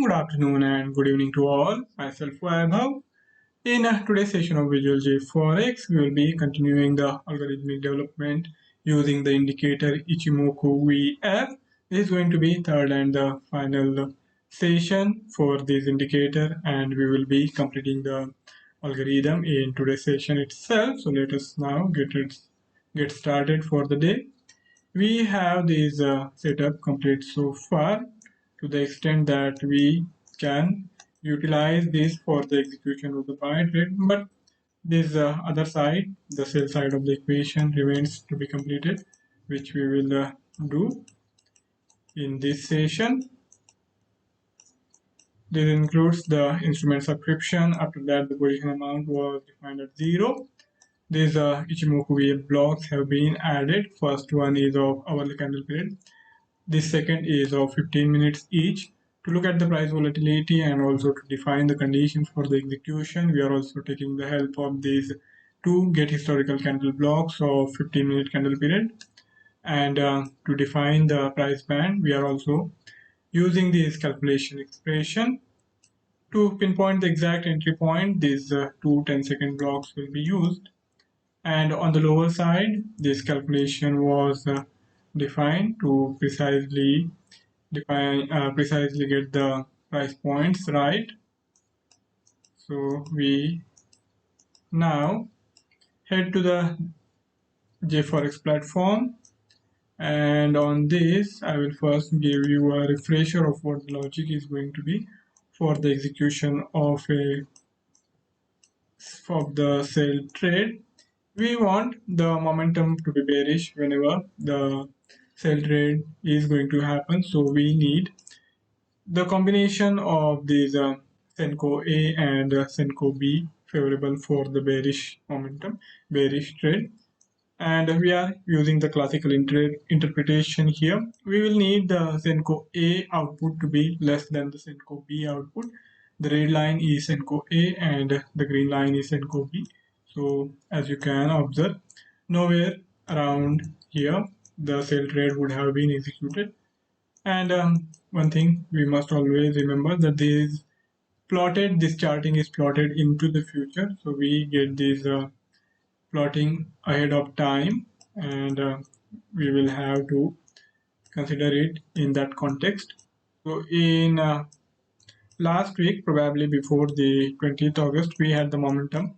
good afternoon, and good evening to all. Myself, Vaibhav. In today's session of Visual JForex, we will be continuing the algorithmic development using the indicator Ichimoku VF. This is going to be third and the final session for this indicator, and we will be completing the algorithm in today's session itself. So let us now get started for the day. We have this setup complete so far to the extent that we can utilize this for the execution of the buy trade, but this other side, the sell side of the equation, remains to be completed, which we will do in this session. This includes the instrument subscription. After that, the position amount was defined at 0. These Ichimoku VF blocks have been added. First one is of hourly candle period. This second is of 15 minutes each. To look at the price volatility and also to define the conditions for the execution, we are also taking the help of these two get historical candle blocks of 15-minute candle period. And to define the price band, we are also using this calculation expression. To pinpoint the exact entry point, these two 10-second blocks will be used. And on the lower side, this calculation was defined to precisely get the price points right. So we now head to the JForex platform, and on this I will first give you a refresher of what the logic is going to be for the execution of the sell trade. We want the momentum to be bearish whenever the sell trade is going to happen, so we need the combination of these Senko A and Senko B favorable for the bearish momentum, bearish trade. And we are using the classical interpretation here. We will need the Senko A output to be less than the Senko B output. The red line is Senko A and the green line is Senko B. So as you can observe, nowhere around here the sell trade would have been executed. And one thing we must always remember that this charting is plotted into the future. So we get this plotting ahead of time, and we will have to consider it in that context. So in last week, probably before the 20th August, we had the momentum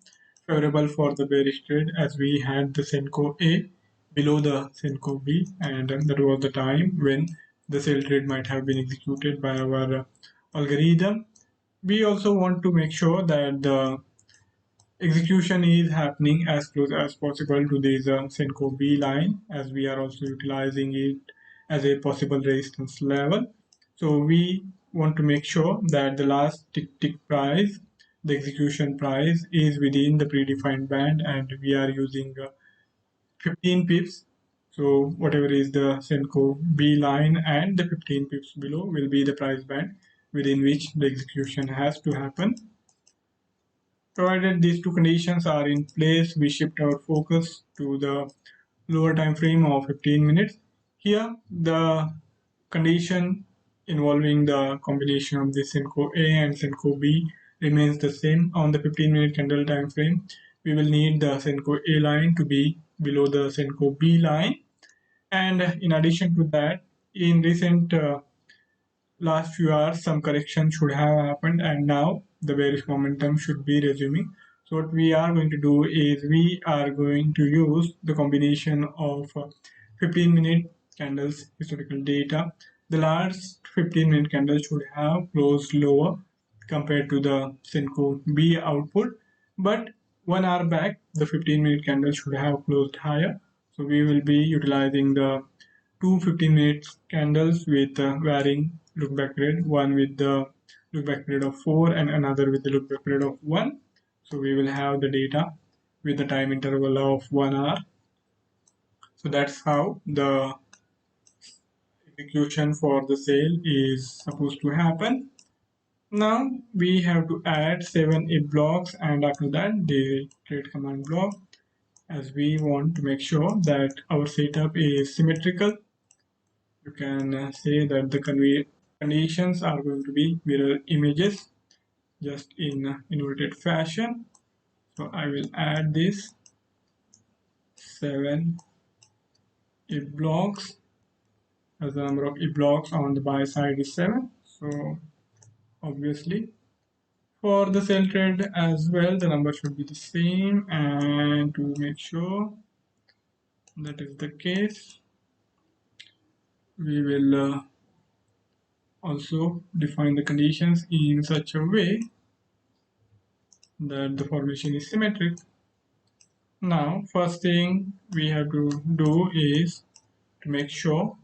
favorable for the bearish trade as we had the Senko A below the Senko B, and that was the time when the sell trade might have been executed by our algorithm. We also want to make sure that the execution is happening as close as possible to this Senko B line, as we are also utilizing it as a possible resistance level. So we want to make sure that the last tick price, the execution price, is within the predefined band, and we are using 15 pips. So whatever is the Senko B line and the 15 pips below will be the price band within which the execution has to happen. Provided these two conditions are in place, we shift our focus to the lower time frame of 15 minutes. Here, the condition involving the combination of the Senko A and Senko B remains the same. On the 15-minute candle time frame, we will need the Senko A line to be below the Senko B line. And in addition to that, in recent last few hours, some correction should have happened, and now the bearish momentum should be resuming. So what we are going to do is we are going to use the combination of 15-minute candles historical data. The last 15-minute candle should have closed lower compared to the Senko B output, but 1 hour back the 15-minute candle should have closed higher. So we will be utilizing the two 15-minute candles with varying look back period, one with the look back period of 4 and another with the look back period of 1. So we will have the data with the time interval of 1 hour. So that's how the execution for the sale is supposed to happen. Now we have to add 7 blocks, and after that the trade command block, as we want to make sure that our setup is symmetrical. You can say that the conditions are going to be mirror images, just in inverted fashion. So I will add this 7 if blocks, as the number of if blocks on the buy side is 7. So obviously for the sell trade as well, the number should be the same, and to make sure that is the case, we will also define the conditions in such a way that the formation is symmetric. Now, first thing we have to do is to make sure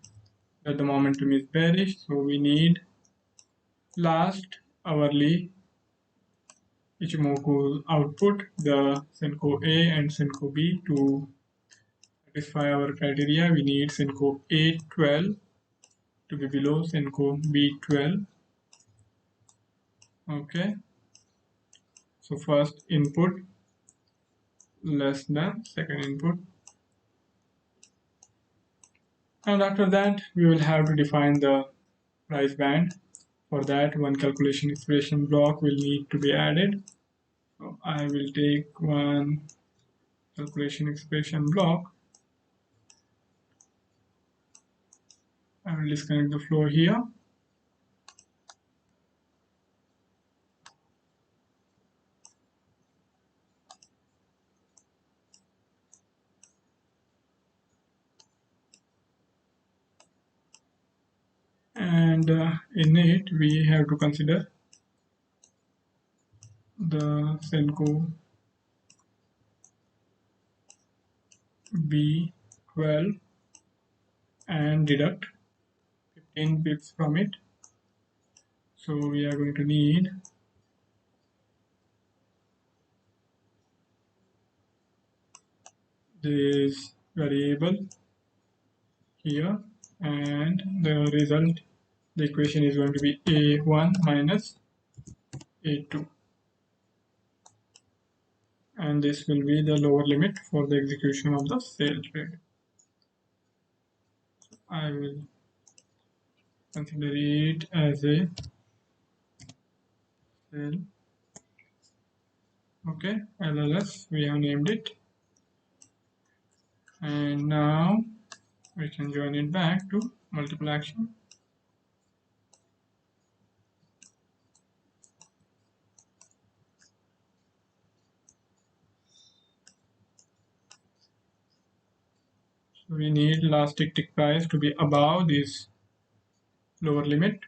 that the momentum is bearish. So we need last hourly Ichimoku output, the Senko A and Senko B. To satisfy our criteria, we need Senko A12 to be below Senko B12. Okay, so first input less than second input, and after that we will have to define the price band. For that, one calculation expression block will need to be added. So I will take one calculation expression block. I will disconnect the flow here. And in it, we have to consider the Senko B12 and deduct 15 pips from it. So we are going to need this variable here, and the result, the equation is going to be A1 minus A2, and this will be the lower limit for the execution of the sale trade. I will consider it as a sale. Okay, LLS, we have named it, and now we can join it back to multiple action. So we need last tick price to be above this lower limit.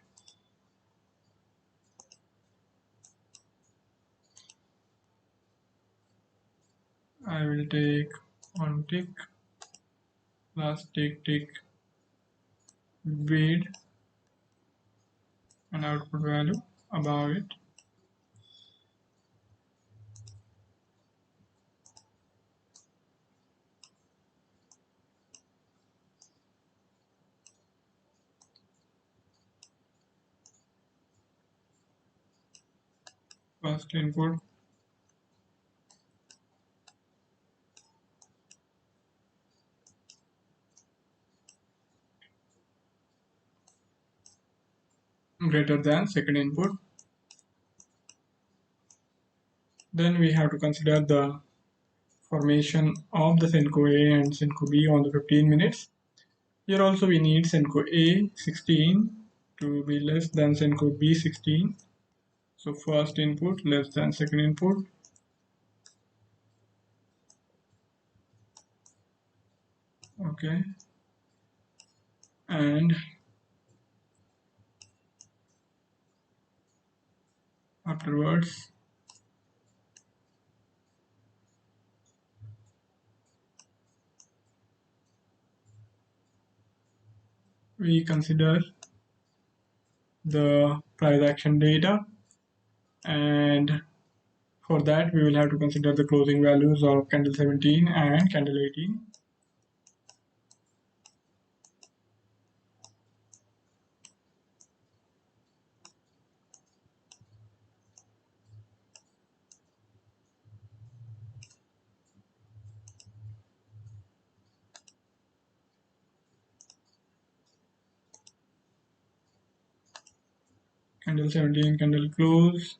I will take one tick, last tick bid, and output value above it. First input greater than second input. Then we have to consider the formation of the Senko A and Senko B on the 15 minutes. Here also we need Senko A 16 to be less than Senko B 16. So first input less than second input. Okay, and afterwards we consider the price action data, and for that we will have to consider the closing values of candle 17 and candle 18. Candle 17 candle close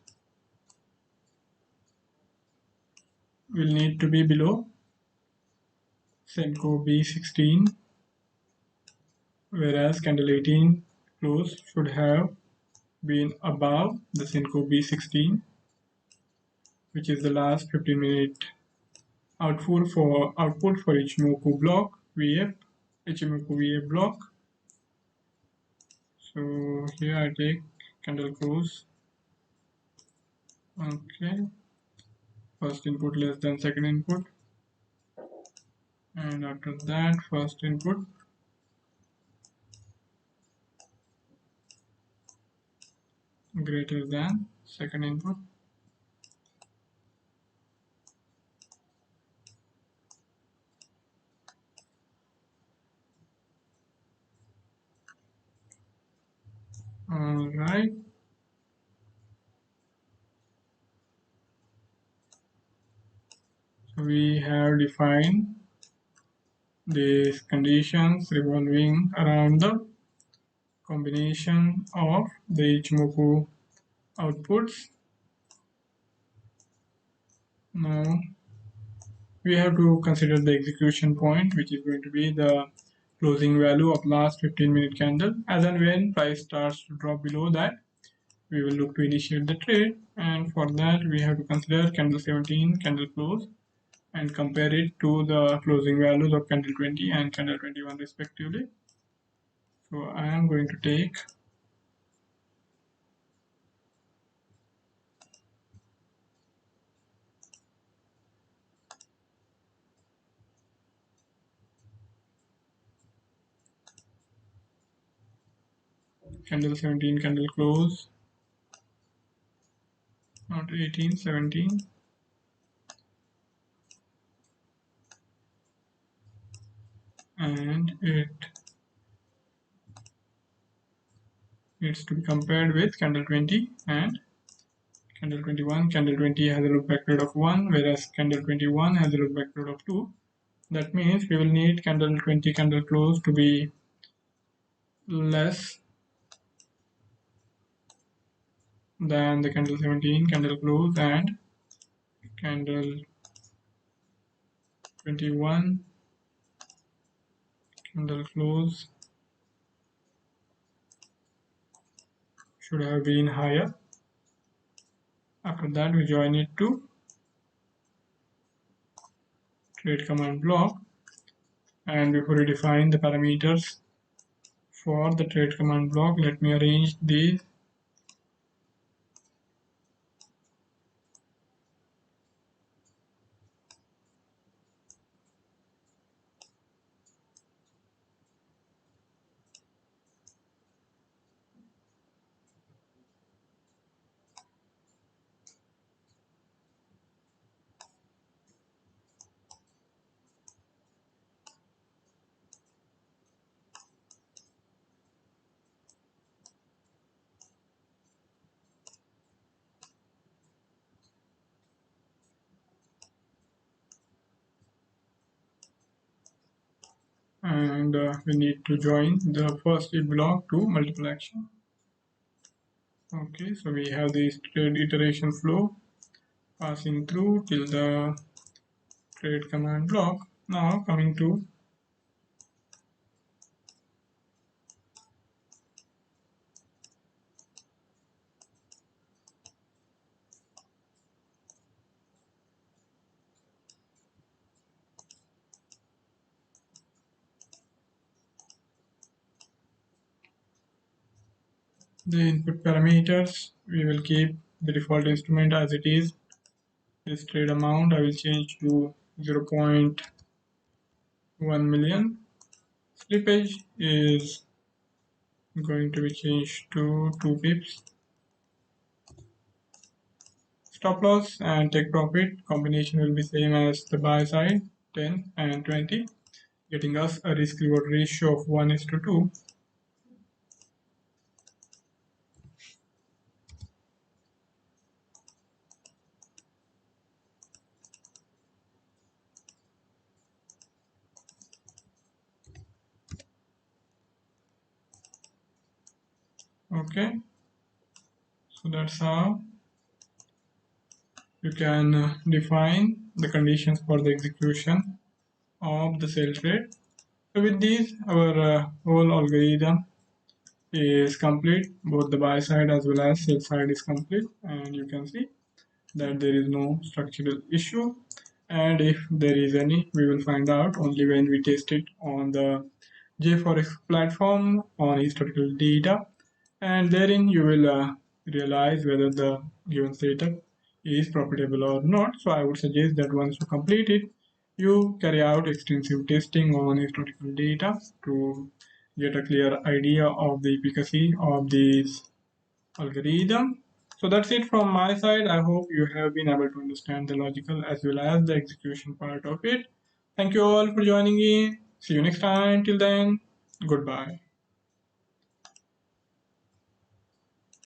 will need to be below Senko B16, whereas candle 18 close should have been above the Senko B16, which is the last 15-minute output for Ichimoku block VF, Ichimoku VF block. So here I take candle close. Okay, first input less than second input, and after that first input greater than second input. All right. So we have defined these conditions revolving around the combination of the Ichimoku outputs. Now we have to consider the execution point, which is going to be the closing value of last 15-minute candle. As and when price starts to drop below that, we will look to initiate the trade, and for that we have to consider candle 17 candle close and compare it to the closing values of candle 20 and candle 21 respectively. So I am going to take candle 17 candle close, not 18, 17, and it needs to be compared with candle 20 and candle 21. Candle 20 has a look back period of 1, whereas candle 21 has a look back period of 2. That means we will need candle 20 candle close to be less than the candle 17 candle close, and candle 21 candle close should have been higher. After that we join it to trade command block, and before we define the parameters for the trade command block, let me arrange these. And we need to join the first block to multiple action. Okay, so we have this trade iteration flow passing through till the trade command block. Now coming to the input parameters, we will keep the default instrument as it is. This trade amount I will change to 0.1 million. Slippage is going to be changed to 2 pips. Stop loss and take profit combination will be same as the buy side, 10 and 20, getting us a risk reward ratio of 1:2. Okay, So that's how you can define the conditions for the execution of the sell trade. So with these, our whole algorithm is complete. Both the buy side as well as sell side is complete, and you can see that there is no structural issue. And if there is any, we will find out only when we test it on the JForex platform on historical data, and therein you will realize whether the given setup is profitable or not. So I would suggest that once you complete it, you carry out extensive testing on historical data to get a clear idea of the efficacy of this algorithm. So that's it from my side. I hope you have been able to understand the logical as well as the execution part of it. Thank you all for joining in. See you next time. Till then, goodbye.